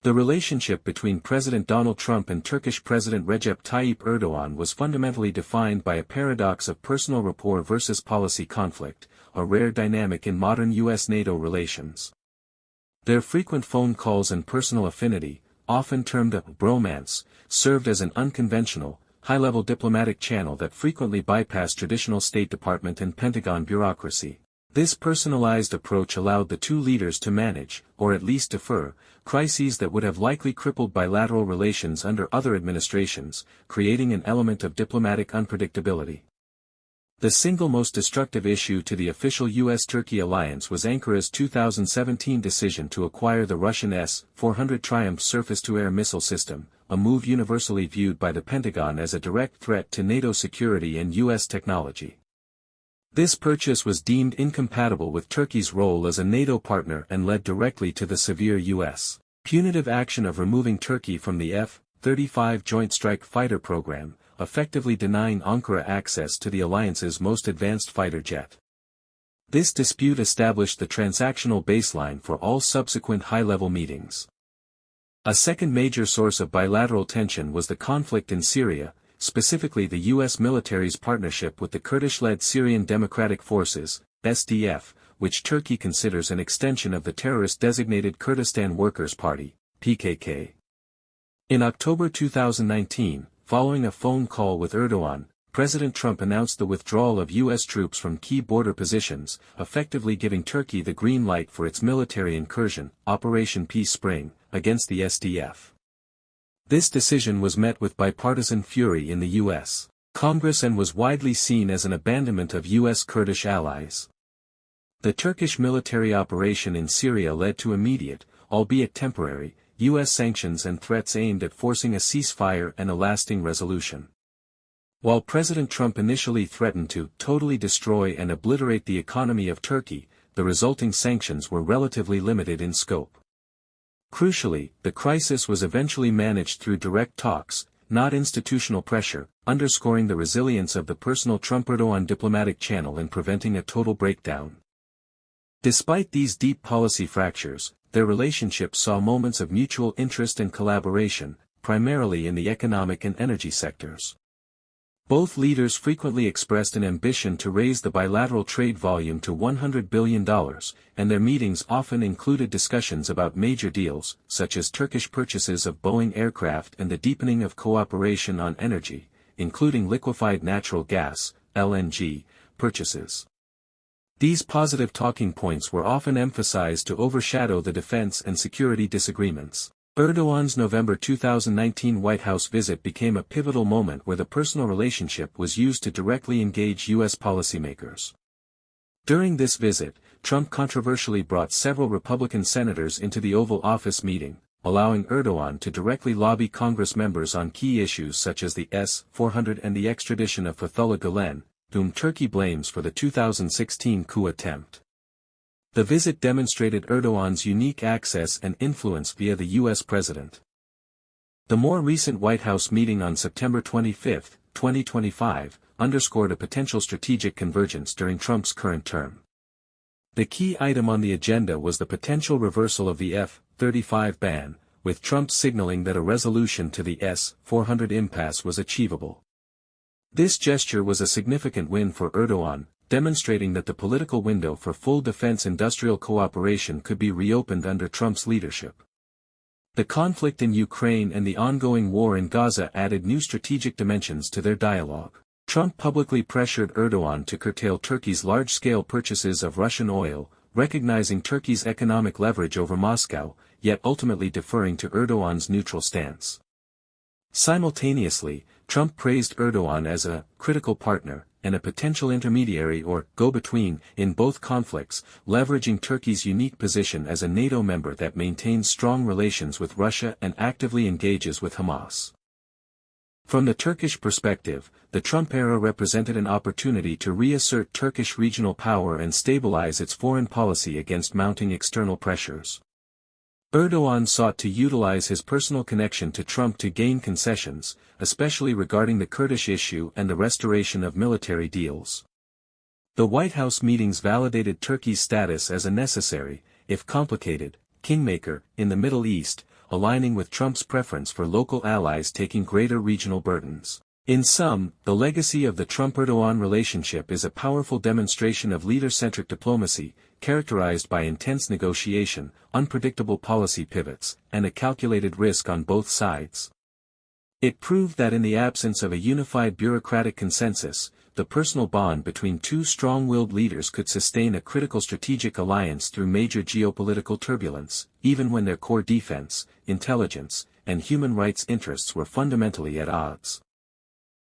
The relationship between President Donald Trump and Turkish President Recep Tayyip Erdogan was fundamentally defined by a paradox of personal rapport versus policy conflict, a rare dynamic in modern US-NATO relations. Their frequent phone calls and personal affinity, often termed a bromance, served as an unconventional, high-level diplomatic channel that frequently bypassed traditional State Department and Pentagon bureaucracy. This personalized approach allowed the two leaders to manage, or at least defer, crises that would have likely crippled bilateral relations under other administrations, creating an element of diplomatic unpredictability. The single most destructive issue to the official US-Turkey alliance was Ankara's 2017 decision to acquire the Russian S-400 Triumph surface-to-air missile system, a move universally viewed by the Pentagon as a direct threat to NATO security and US technology. This purchase was deemed incompatible with Turkey's role as a NATO partner and led directly to the severe U.S. punitive action of removing Turkey from the F-35 Joint Strike Fighter program, effectively denying Ankara access to the alliance's most advanced fighter jet. This dispute established the transactional baseline for all subsequent high-level meetings. A second major source of bilateral tension was the conflict in Syria, specifically the U.S. military's partnership with the Kurdish-led Syrian Democratic Forces, SDF, which Turkey considers an extension of the terrorist-designated Kurdistan Workers' Party, PKK. In October 2019, following a phone call with Erdogan, President Trump announced the withdrawal of U.S. troops from key border positions, effectively giving Turkey the green light for its military incursion, Operation Peace Spring, against the SDF. This decision was met with bipartisan fury in the U.S. Congress and was widely seen as an abandonment of U.S. Kurdish allies. The Turkish military operation in Syria led to immediate, albeit temporary, U.S. sanctions and threats aimed at forcing a ceasefire and a lasting resolution. While President Trump initially threatened to totally destroy and obliterate the economy of Turkey, the resulting sanctions were relatively limited in scope. Crucially, the crisis was eventually managed through direct talks, not institutional pressure, underscoring the resilience of the personal Trump-Erdogan diplomatic channel in preventing a total breakdown. Despite these deep policy fractures, their relationship saw moments of mutual interest and collaboration, primarily in the economic and energy sectors. Both leaders frequently expressed an ambition to raise the bilateral trade volume to $100 billion, and their meetings often included discussions about major deals, such as Turkish purchases of Boeing aircraft and the deepening of cooperation on energy, including liquefied natural gas, LNG, purchases. These positive talking points were often emphasized to overshadow the defense and security disagreements. Erdogan's November 2019 White House visit became a pivotal moment where the personal relationship was used to directly engage U.S. policymakers. During this visit, Trump controversially brought several Republican senators into the Oval Office meeting, allowing Erdogan to directly lobby Congress members on key issues such as the S-400 and the extradition of Fethullah Gulen, whom Turkey blames for the 2016 coup attempt. The visit demonstrated Erdogan's unique access and influence via the U.S. president. The more recent White House meeting on September 25, 2025, underscored a potential strategic convergence during Trump's current term. The key item on the agenda was the potential reversal of the F-35 ban, with Trump signaling that a resolution to the S-400 impasse was achievable. This gesture was a significant win for Erdogan, demonstrating that the political window for full defense industrial cooperation could be reopened under Trump's leadership. The conflict in Ukraine and the ongoing war in Gaza added new strategic dimensions to their dialogue. Trump publicly pressured Erdogan to curtail Turkey's large-scale purchases of Russian oil, recognizing Turkey's economic leverage over Moscow, yet ultimately deferring to Erdogan's neutral stance. Simultaneously, Trump praised Erdogan as a critical partner and a potential intermediary or go-between in both conflicts, leveraging Turkey's unique position as a NATO member that maintains strong relations with Russia and actively engages with Hamas. From the Turkish perspective, the Trump era represented an opportunity to reassert Turkish regional power and stabilize its foreign policy against mounting external pressures. Erdogan sought to utilize his personal connection to Trump to gain concessions, especially regarding the Kurdish issue and the restoration of military deals. The White House meetings validated Turkey's status as a necessary, if complicated, kingmaker in the Middle East, aligning with Trump's preference for local allies taking greater regional burdens. In sum, the legacy of the Trump-Erdogan relationship is a powerful demonstration of leader-centric diplomacy, characterized by intense negotiation, unpredictable policy pivots, and a calculated risk on both sides. It proved that in the absence of a unified bureaucratic consensus, the personal bond between two strong-willed leaders could sustain a critical strategic alliance through major geopolitical turbulence, even when their core defense, intelligence, and human rights interests were fundamentally at odds.